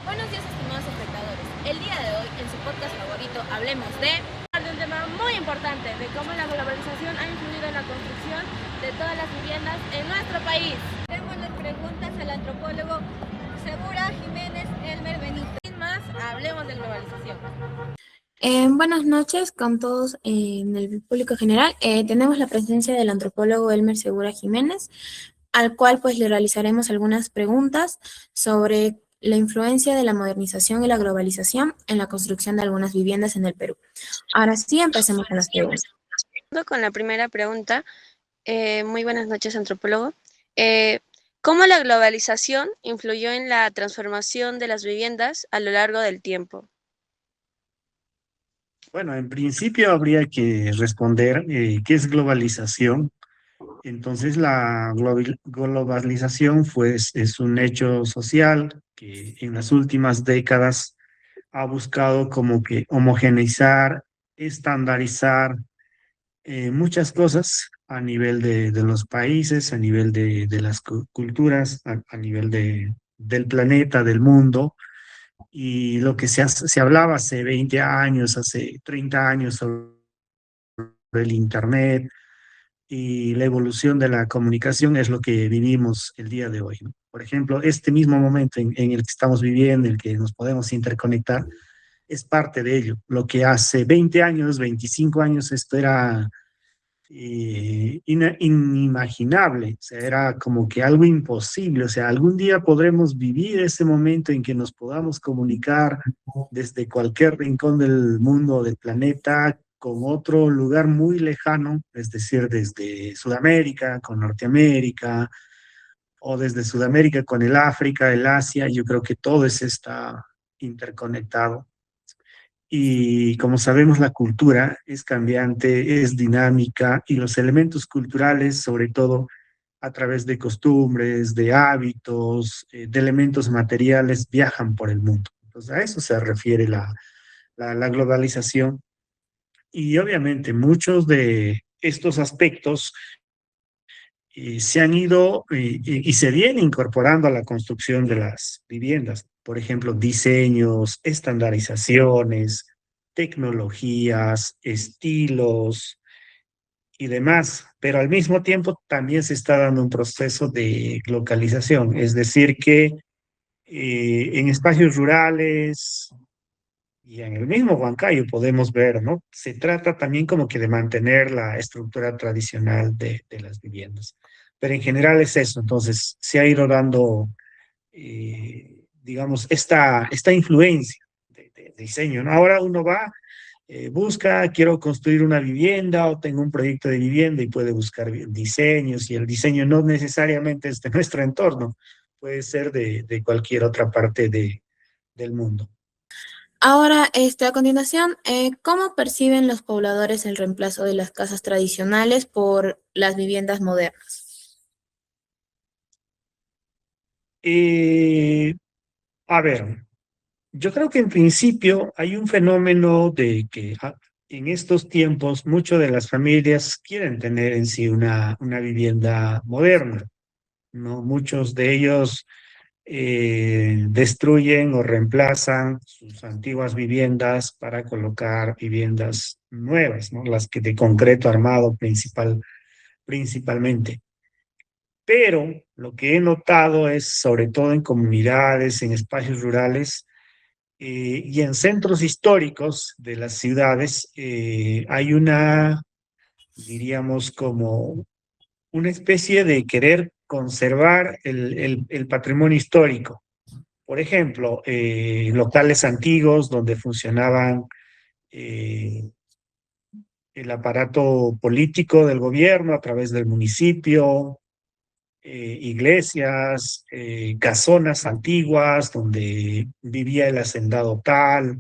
Buenos días, estimados espectadores. El día de hoy, en su podcast favorito, hablemos de un tema muy importante, de cómo la globalización ha influido en la construcción de todas las viviendas en nuestro país. Haremos las preguntas al antropólogo Segura Jiménez Elmer Benito. Sin más, hablemos de globalización. Buenas noches con todos en el público general. Tenemos la presencia del antropólogo Elmer Segura Jiménez, al cual pues le realizaremos algunas preguntas sobre la influencia de la modernización y la globalización en la construcción de algunas viviendas en el Perú. Ahora sí, empecemos con las preguntas. Con la primera pregunta, muy buenas noches, antropólogo. ¿Cómo la globalización influyó en la transformación de las viviendas a lo largo del tiempo? Bueno, en principio habría que responder qué es globalización. Entonces, la globalización es un hecho social que en las últimas décadas ha buscado como que homogeneizar, estandarizar muchas cosas a nivel de los países, a nivel de las culturas, a nivel del planeta, del mundo. Y lo que se hablaba hace 20 años, hace 30 años sobre el Internet y la evolución de la comunicación es lo que vivimos el día de hoy, ¿no? Por ejemplo, este mismo momento en el que estamos viviendo, en el que nos podemos interconectar, es parte de ello. Lo que hace 20 años, 25 años, esto era inimaginable, o sea, era como que algo imposible, o sea, algún día podremos vivir ese momento en que nos podamos comunicar desde cualquier rincón del mundo o del planeta con otro lugar muy lejano, es decir, desde Sudamérica con Norteamérica o desde Sudamérica con el África, el Asia. Yo creo que todo eso está interconectado. Y como sabemos, la cultura es cambiante, es dinámica y los elementos culturales, sobre todo a través de costumbres, de hábitos, de elementos materiales, viajan por el mundo. Entonces, a eso se refiere la globalización. Y obviamente muchos de estos aspectos se han ido y se vienen incorporando a la construcción de las viviendas. Por ejemplo, diseños, estandarizaciones, tecnologías, estilos y demás. Pero al mismo tiempo también se está dando un proceso de localización, es decir, que en espacios rurales y en el mismo Huancayo podemos ver, ¿no? Se trata también como que de mantener la estructura tradicional de las viviendas. Pero en general es eso. Entonces, se ha ido dando, digamos, esta influencia de diseño, ¿no? Ahora uno va, busca, quiero construir una vivienda o tengo un proyecto de vivienda y puede buscar diseños y el diseño no necesariamente es de nuestro entorno, puede ser de cualquier otra parte del mundo. Ahora, a continuación, ¿cómo perciben los pobladores el reemplazo de las casas tradicionales por las viviendas modernas? Eh, a ver, yo creo que en principio hay un fenómeno de que en estos tiempos muchas de las familias quieren tener en sí una vivienda moderna, ¿no? Muchos de ellos destruyen o reemplazan sus antiguas viviendas para colocar viviendas nuevas, ¿no? Las que de concreto armado principalmente. Pero lo que he notado es, sobre todo en comunidades, en espacios rurales y en centros históricos de las ciudades, hay diríamos, como una especie de querer conservar el patrimonio histórico. Por ejemplo, locales antiguos donde funcionaban eh, el aparato político del gobierno a través del municipio, iglesias, casonas antiguas donde vivía el hacendado tal,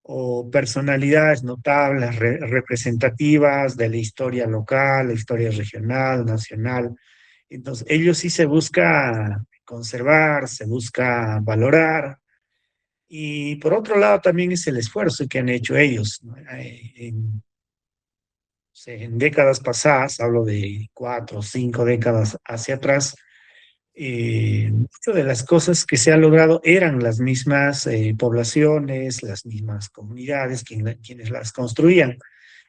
o personalidades notables, representativas de la historia local, la historia regional, nacional. Entonces, ellos sí se busca conservar, se busca valorar. Y por otro lado también es el esfuerzo que han hecho ellos, ¿no? En décadas pasadas, hablo de 4 o 5 décadas hacia atrás, muchas de las cosas que se han logrado eran las mismas poblaciones, las mismas comunidades quienes las construían.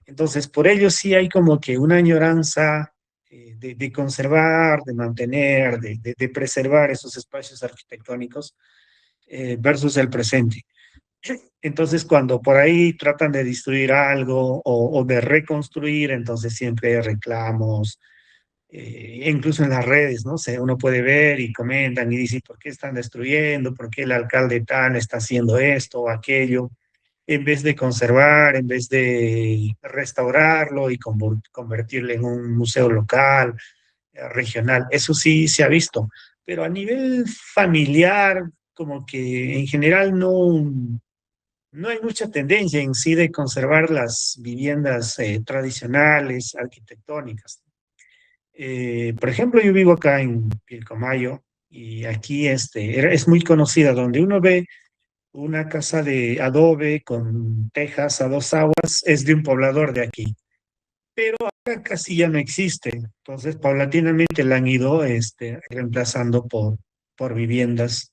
Entonces, por ello sí hay como que una añoranza de conservar, de mantener, de preservar esos espacios arquitectónicos versus el presente. Entonces, cuando por ahí tratan de destruir algo o de reconstruir, entonces siempre hay reclamos, incluso en las redes, ¿no? Uno puede ver y comentan y dicen, ¿por qué están destruyendo? ¿Por qué el alcalde tal está haciendo esto o aquello? En vez de conservar, en vez de restaurarlo y convertirlo en un museo local, regional. Eso sí se ha visto, pero a nivel familiar, como que en general no hay mucha tendencia en sí de conservar las viviendas tradicionales, arquitectónicas. Por ejemplo, yo vivo acá en Pilcomayo y aquí es muy conocida, donde uno ve una casa de adobe con tejas a 2 aguas, es de un poblador de aquí, pero acá casi ya no existe. Entonces, paulatinamente la han ido reemplazando por viviendas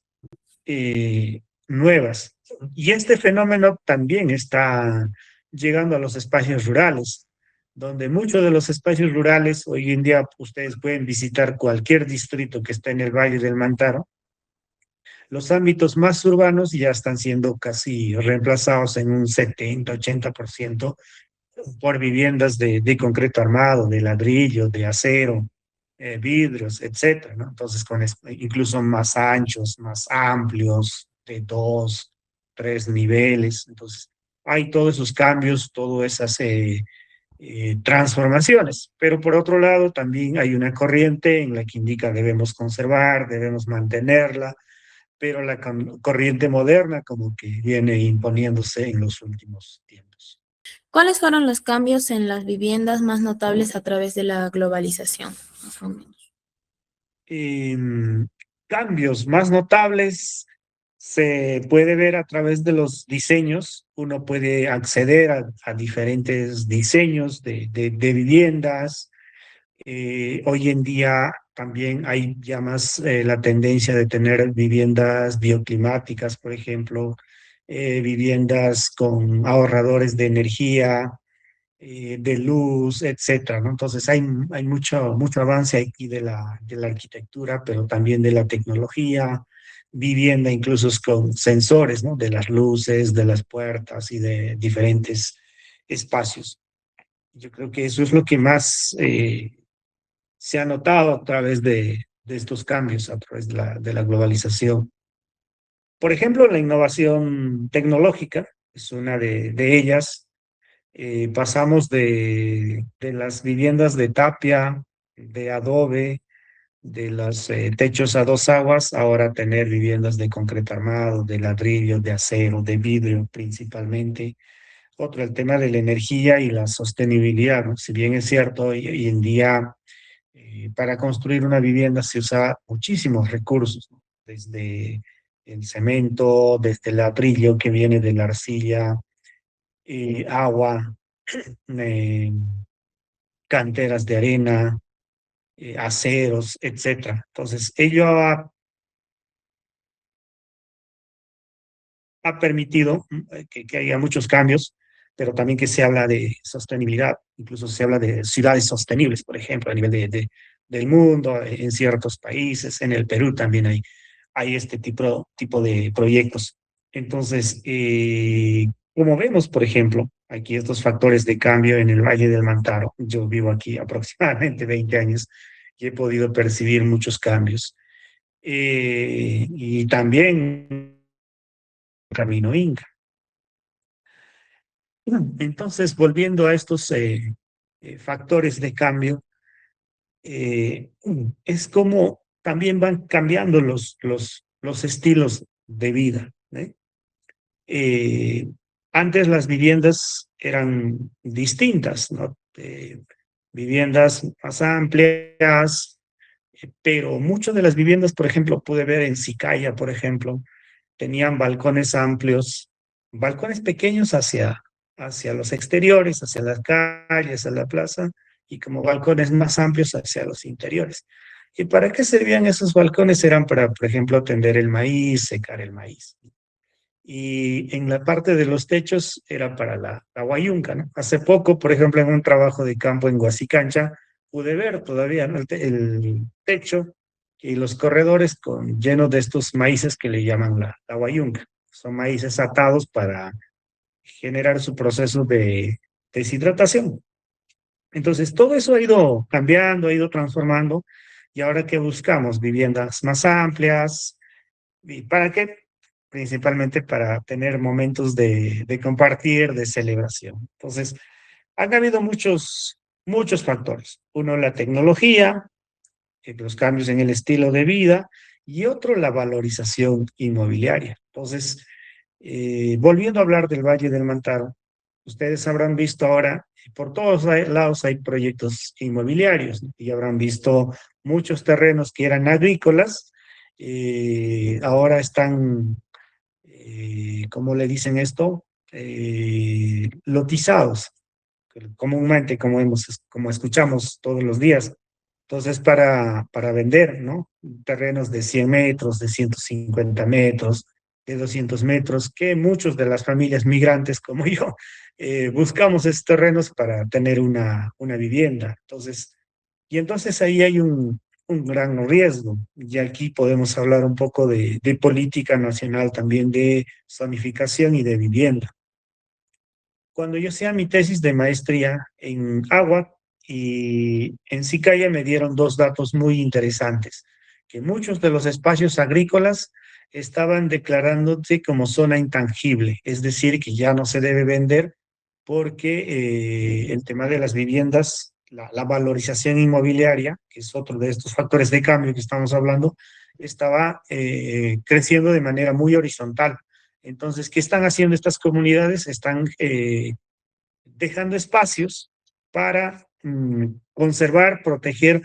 nuevas. Y este fenómeno también está llegando a los espacios rurales, donde muchos de los espacios rurales, hoy en día ustedes pueden visitar cualquier distrito que está en el Valle del Mantaro, los ámbitos más urbanos ya están siendo casi reemplazados en un 70-80% por viviendas de concreto armado, de ladrillo, de acero, vidrios, etcétera, ¿no? Entonces, incluso más anchos, más amplios, de 2, 3 niveles. Entonces, hay todos esos cambios, todas esas transformaciones. Pero por otro lado, también hay una corriente en la que indica debemos conservar, debemos mantenerla, pero la corriente moderna como que viene imponiéndose en los últimos tiempos. ¿Cuáles fueron los cambios en las viviendas más notables a través de la globalización? Más o menos. Cambios más notables se puede ver a través de los diseños. Uno puede acceder a diferentes diseños de viviendas. Hoy en día también hay ya más la tendencia de tener viviendas bioclimáticas, por ejemplo, viviendas con ahorradores de energía, de luz, etcétera, ¿no? Entonces hay mucho avance aquí de la arquitectura, pero también de la tecnología, vivienda incluso con sensores, ¿no? De las luces, de las puertas y de diferentes espacios. Yo creo que eso es lo que más se ha notado a través de estos cambios, a través de la globalización. Por ejemplo, la innovación tecnológica es una de ellas. Pasamos de las viviendas de tapia, de adobe, de los techos a 2 aguas, ahora tener viviendas de concreto armado, de ladrillo, de acero, de vidrio principalmente. Otro, el tema de la energía y la sostenibilidad, ¿no? Si bien es cierto, hoy en día para construir una vivienda se usa muchísimos recursos, ¿no? Desde el cemento, desde el ladrillo que viene de la arcilla, agua, eh, canteras de arena, aceros, etcétera. Entonces, ello ha permitido que haya muchos cambios, pero también que se habla de sostenibilidad, incluso se habla de ciudades sostenibles, por ejemplo, a nivel del mundo, en ciertos países, en el Perú también hay este tipo de proyectos. Entonces, como vemos, por ejemplo, aquí estos factores de cambio en el Valle del Mantaro, yo vivo aquí aproximadamente 20 años y he podido percibir muchos cambios. y también Camino Inca. Entonces, volviendo a estos factores de cambio, eh, es como también van cambiando los estilos de vida, ¿eh? Eh, Antes las viviendas eran distintas, ¿no? Viviendas más amplias, pero muchas de las viviendas, por ejemplo, pude ver en Sicaya, por ejemplo, tenían balcones amplios, balcones pequeños hacia los exteriores, hacia las calles, a la plaza, y como balcones más amplios hacia los interiores. ¿Y para qué servían esos balcones? Eran para, por ejemplo, tender el maíz, secar el maíz. Y en la parte de los techos era para la guayunca, ¿no? Hace poco, por ejemplo, en un trabajo de campo en Huasicancha, pude ver todavía, ¿no? El techo y los corredores llenos de estos maíces que le llaman la guayunca. Son maíces atados para generar su proceso de deshidratación. Entonces, todo eso ha ido cambiando, ha ido transformando, y ahora que buscamos viviendas más amplias, ¿y para qué? Principalmente para tener momentos de compartir, de celebración. Entonces, han habido muchos factores. Uno, la tecnología, los cambios en el estilo de vida, y otro, la valorización inmobiliaria. Entonces, volviendo a hablar del Valle del Mantaro, ustedes habrán visto ahora, por todos lados hay proyectos inmobiliarios, ¿no? Y habrán visto muchos terrenos que eran agrícolas, ahora están, ¿cómo le dicen esto? Lotizados, comúnmente como escuchamos todos los días. Entonces, para vender, ¿no? Terrenos de 100 metros, de 150 metros, de 200 metros, que muchos de las familias migrantes como yo buscamos esos terrenos para tener una vivienda. Entonces ahí hay un gran riesgo. Y aquí podemos hablar un poco de política nacional también, de zonificación y de vivienda. Cuando yo hacía mi tesis de maestría en agua y en Sicaya, me dieron dos datos muy interesantes, que muchos de los espacios agrícolas estaban declarándose como zona intangible, es decir, que ya no se debe vender porque el tema de las viviendas, la valorización inmobiliaria, que es otro de estos factores de cambio que estamos hablando, estaba creciendo de manera muy horizontal. Entonces, ¿qué están haciendo estas comunidades? Están dejando espacios para conservar, proteger,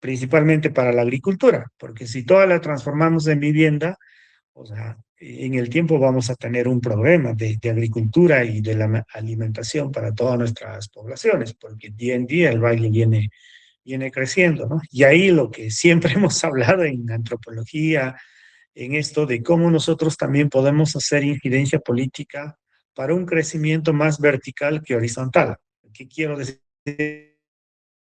principalmente para la agricultura, porque si toda la transformamos en vivienda, o sea, en el tiempo vamos a tener un problema de agricultura y de la alimentación para todas nuestras poblaciones, porque día en día el valle viene creciendo, ¿no? Y ahí lo que siempre hemos hablado en antropología, en esto de cómo nosotros también podemos hacer incidencia política para un crecimiento más vertical que horizontal. ¿Qué quiero decir?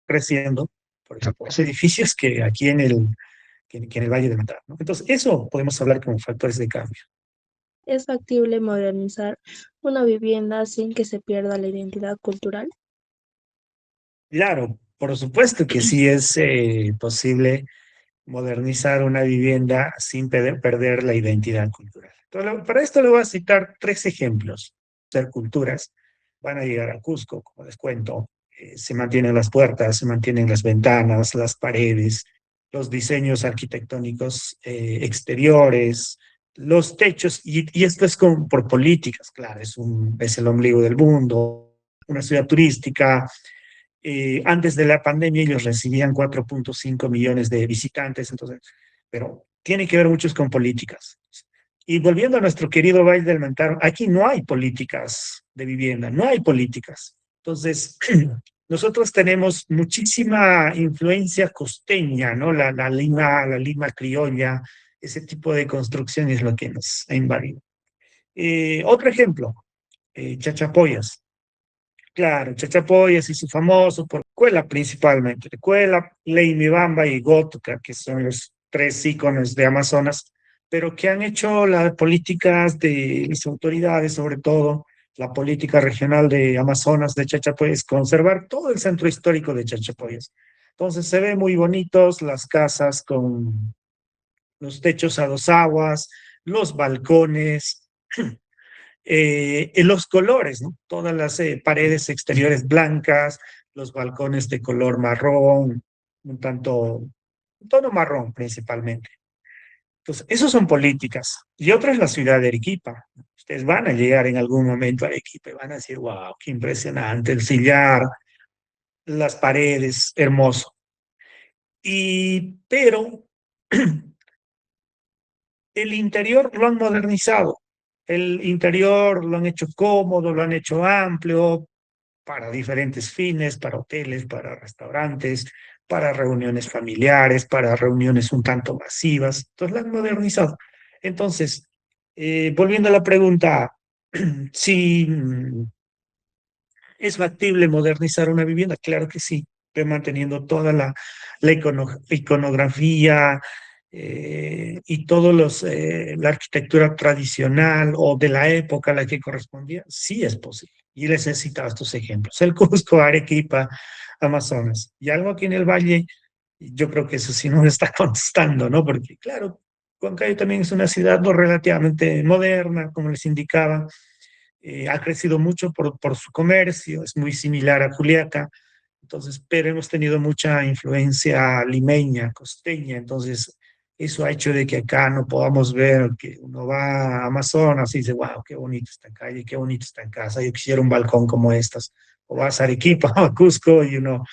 Creciendo, por ejemplo, los edificios que aquí que en el Valle de Mantaro, ¿no? Entonces, eso podemos hablar como factores de cambio. ¿Es factible modernizar una vivienda sin que se pierda la identidad cultural? Claro, por supuesto que sí es posible modernizar una vivienda sin perder la identidad cultural. Entonces, para esto le voy a citar tres ejemplos. Ser culturas, van a llegar a Cusco, como les cuento, se mantienen las puertas, se mantienen las ventanas, las paredes, los diseños arquitectónicos exteriores, los techos, y esto es por políticas, claro, es el ombligo del mundo, una ciudad turística. Antes de la pandemia ellos recibían 4.5 millones de visitantes, entonces, pero tiene que ver muchos con políticas. Y volviendo a nuestro querido Valle del Mantaro, aquí no hay políticas de vivienda, no hay políticas. Entonces, nosotros tenemos muchísima influencia costeña, ¿no? La Lima criolla, ese tipo de construcción es lo que nos ha invadido. Otro ejemplo, Chachapoyas. Claro, Chachapoyas hizo famoso por Cuela principalmente, Cuela, Leimibamba y Gótica, que son los tres íconos de Amazonas, pero que han hecho las políticas de las autoridades, sobre todo la política regional de Amazonas de Chachapoyas, conservar todo el centro histórico de Chachapoyas. Entonces se ven muy bonitos las casas con los techos a dos aguas, los balcones, los colores, ¿no? Todas las paredes exteriores blancas, los balcones de color marrón, un tono marrón principalmente. Entonces, esos son políticas. Y otra es la ciudad de Arequipa. Ustedes van a llegar en algún momento a Arequipa y van a decir, wow, qué impresionante, el sillar, las paredes, hermoso. Pero el interior lo han modernizado. El interior lo han hecho cómodo, lo han hecho amplio para diferentes fines, para hoteles, para restaurantes, para reuniones familiares, para reuniones un tanto masivas. Entonces lo han modernizado. Entonces, volviendo a la pregunta, si ¿es factible modernizar una vivienda? Claro que sí, pero manteniendo toda la iconografía y todos la arquitectura tradicional o de la época a la que correspondía. Sí es posible. Y les he citado estos ejemplos. El Cusco, Arequipa, Amazonas. Y algo aquí en el Valle, yo creo que eso sí no me está contestando, ¿no? Porque, claro, Huancayo también es una ciudad no relativamente moderna, como les indicaba, ha crecido mucho por su comercio, es muy similar a Juliaca, entonces, pero hemos tenido mucha influencia limeña, costeña, entonces eso ha hecho de que acá no podamos ver que uno va a Amazonas y dice, wow, qué bonito esta calle, qué bonito está en casa, yo quisiera un balcón como estas, o vas a Arequipa o a Cusco y uno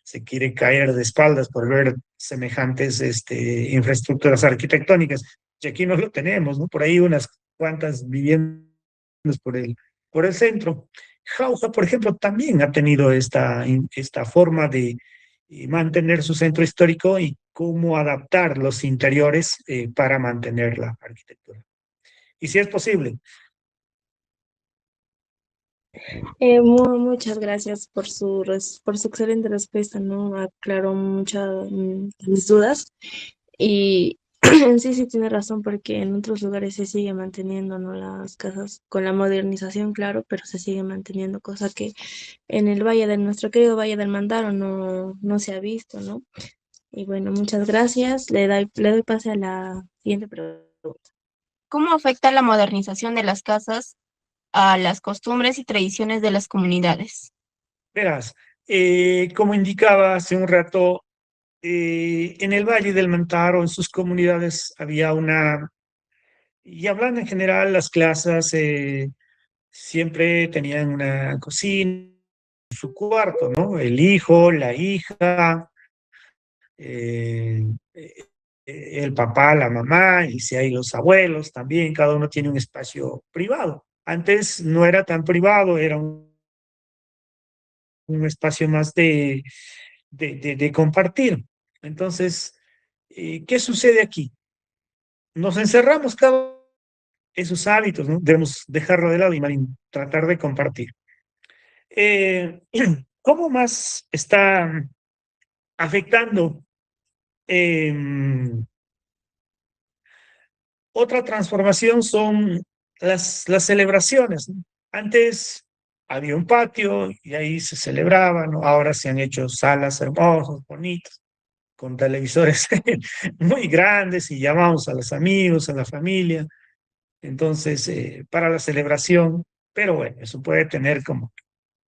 se quiere caer de espaldas por ver semejantes infraestructuras arquitectónicas, y aquí no lo tenemos, ¿no? Por ahí unas cuantas viviendas por el centro. Jauja, por ejemplo, también ha tenido esta forma de mantener su centro histórico y cómo adaptar los interiores para mantener la arquitectura. Y si es posible. Muchas gracias por su excelente respuesta, ¿no? Aclaró muchas mis dudas. Y sí, sí, tiene razón, porque en otros lugares se sigue manteniendo, ¿no? Las casas con la modernización, claro, pero se sigue manteniendo, cosa que en el nuestro querido Valle del Mandaro no se ha visto, ¿no? Y bueno, muchas gracias. Le doy pase a la siguiente pregunta. ¿Cómo afecta la modernización de las casas a las costumbres y tradiciones de las comunidades? Verás, como indicaba hace un rato, en el Valle del Mantaro, en sus comunidades, había y hablando en general, las clases siempre tenían una cocina, su cuarto, ¿no? El hijo, la hija, eh, el papá, la mamá, y si hay los abuelos también, cada uno tiene un espacio privado. Antes no era tan privado, era un espacio más de compartir. Entonces, ¿qué sucede aquí? Nos encerramos cada esos hábitos, ¿no? Debemos dejarlo de lado y tratar de compartir. Eh, ¿Cómo más está afectando? Otra transformación son las celebraciones, ¿no? Antes había un patio y ahí se celebraba, ¿no? Ahora se han hecho salas hermosas, bonitas, con televisores muy grandes y llamamos a los amigos, a la familia. Entonces, para la celebración, pero bueno, eso puede tener como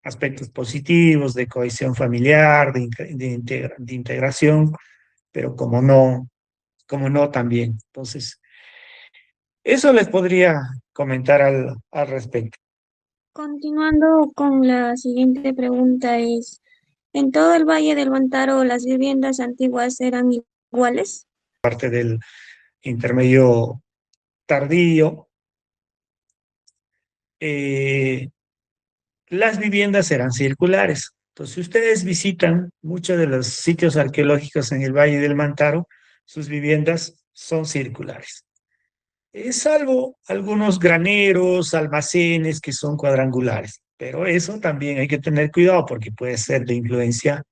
aspectos positivos de cohesión familiar, de integración, pero como no también. Entonces, eso les podría comentar al respecto. Continuando con la siguiente pregunta es, ¿en todo el Valle del Mantaro las viviendas antiguas eran iguales? Parte del intermedio tardío, eh, las viviendas eran circulares. Entonces, si ustedes visitan muchos de los sitios arqueológicos en el Valle del Mantaro, sus viviendas son circulares. Salvo algunos graneros, almacenes que son cuadrangulares. Pero eso también hay que tener cuidado porque puede ser de influencia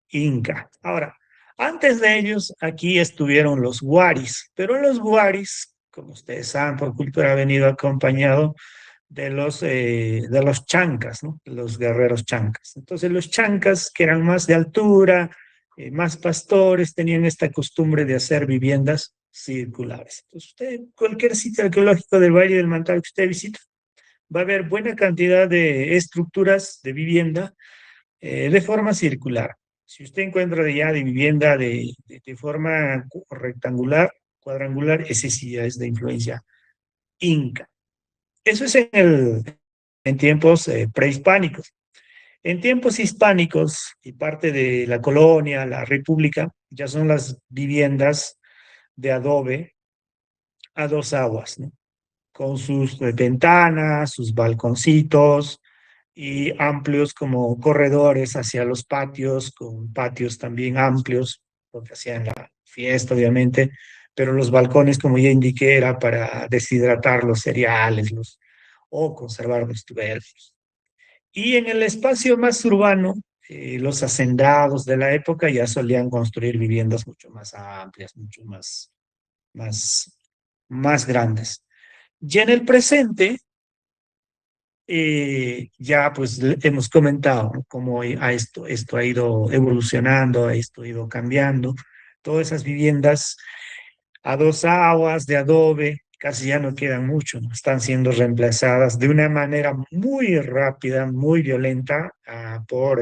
inca. Ahora, antes de ellos, aquí estuvieron los huaris, pero los huaris, como ustedes saben, por cultura ha venido acompañado de los chancas, ¿no? Los guerreros chancas. Entonces, los chancas, que eran más de altura, más pastores, tenían esta costumbre de hacer viviendas circulares. Entonces, usted, cualquier sitio arqueológico del Valle del Mantaro que usted visite, va a haber buena cantidad de estructuras de vivienda de forma circular. Si usted encuentra ya de vivienda de forma rectangular, cuadrangular, ese sí ya es de influencia inca. Eso es en tiempos prehispánicos. En tiempos hispánicos y parte de la colonia, la república, ya son las viviendas de adobe a dos aguas, ¿no? Con sus ventanas, sus balconcitos y amplios como corredores hacia los patios, con patios también amplios, porque hacían la fiesta, obviamente, pero los balcones, como ya indiqué, era para deshidratar los cereales o conservar los tubérculos. Y en el espacio más urbano, los hacendados de la época ya solían construir viviendas mucho más amplias, mucho más, más grandes. Y en el presente, ya pues hemos comentado, ¿no? Cómo esto ha ido evolucionando, esto ha ido cambiando. Todas esas viviendas a dos aguas de adobe casi ya no quedan mucho, ¿no? Están siendo reemplazadas de una manera muy rápida, muy violenta, por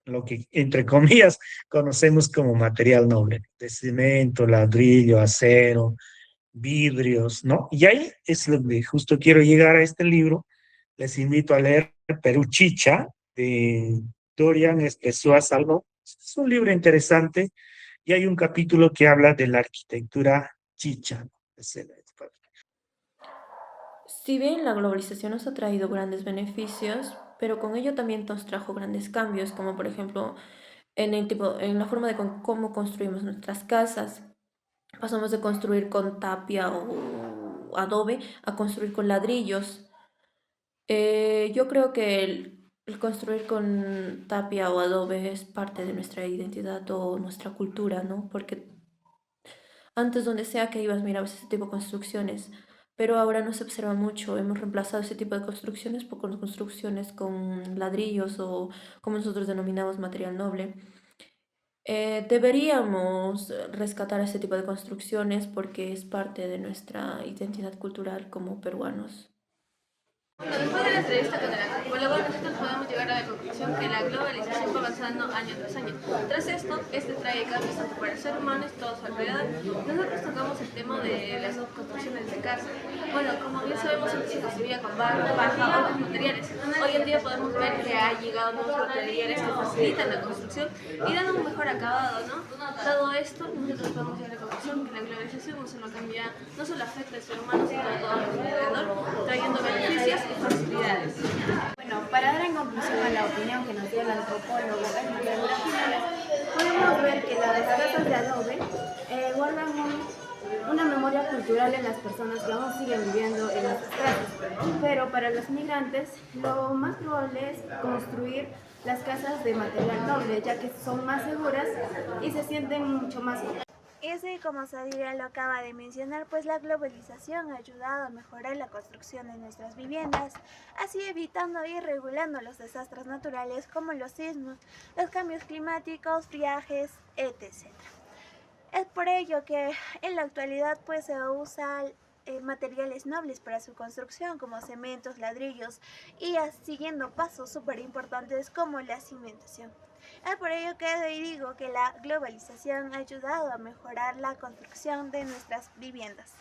lo que, entre comillas, conocemos como material noble, de cemento, ladrillo, acero, vidrios, ¿no? Y ahí es lo que justo quiero llegar a este libro. Les invito a leer Perú Chicha de Dorian Espessoa Salvo. Es un libro interesante y hay un capítulo que habla de la arquitectura chicha, ¿no? Si bien la globalización nos ha traído grandes beneficios, pero con ello también nos trajo grandes cambios, como por ejemplo en la forma de cómo construimos nuestras casas. Pasamos de construir con tapia o adobe a construir con ladrillos. Yo creo que el construir con tapia o adobe es parte de nuestra identidad o nuestra cultura, ¿no? Porque antes, donde sea que ibas, mirabas ese tipo de construcciones, pero ahora no se observa mucho. Hemos reemplazado ese tipo de construcciones por construcciones con ladrillos o como nosotros denominamos material noble. Deberíamos rescatar ese tipo de construcciones porque es parte de nuestra identidad cultural como peruanos. Bueno, después de la entrevista con el antropólogo, nosotros podemos llegar a la conclusión que la globalización va avanzando año tras año. Tras esto, este trae cambios tanto para el ser humano y todo su alrededor. Nosotros tocamos el tema de las construcciones de casa. Bueno, como bien sabemos, antes se construía con barro, paja o otros materiales. Hoy en día podemos ver que ha llegado nuevos materiales que facilitan la construcción y dan un mejor acabado, ¿no? Dado esto, nosotros podemos llegar a la conclusión que la globalización no solo cambia, no solo afecta al ser humano, sino a todo nuestro alrededor, trayendo beneficios y facilidades. Bueno, para dar en conclusión a la opinión que nos dio el antropólogo Edmundo Jiménez, podemos ver que las casas de adobe guardan una memoria cultural en las personas que aún siguen viviendo en nuestras casas. Pero para los migrantes, lo más probable es construir las casas de material noble, ya que son más seguras y se sienten mucho más cómodas. Y así como Sadira lo acaba de mencionar, pues la globalización ha ayudado a mejorar la construcción de nuestras viviendas, así evitando y regulando los desastres naturales como los sismos, los cambios climáticos, friajes, etc. Es por ello que en la actualidad pues se usa materiales nobles para su construcción como cementos, ladrillos y siguiendo pasos súper importantes como la cimentación. Es por ello que hoy digo que la globalización ha ayudado a mejorar la construcción de nuestras viviendas.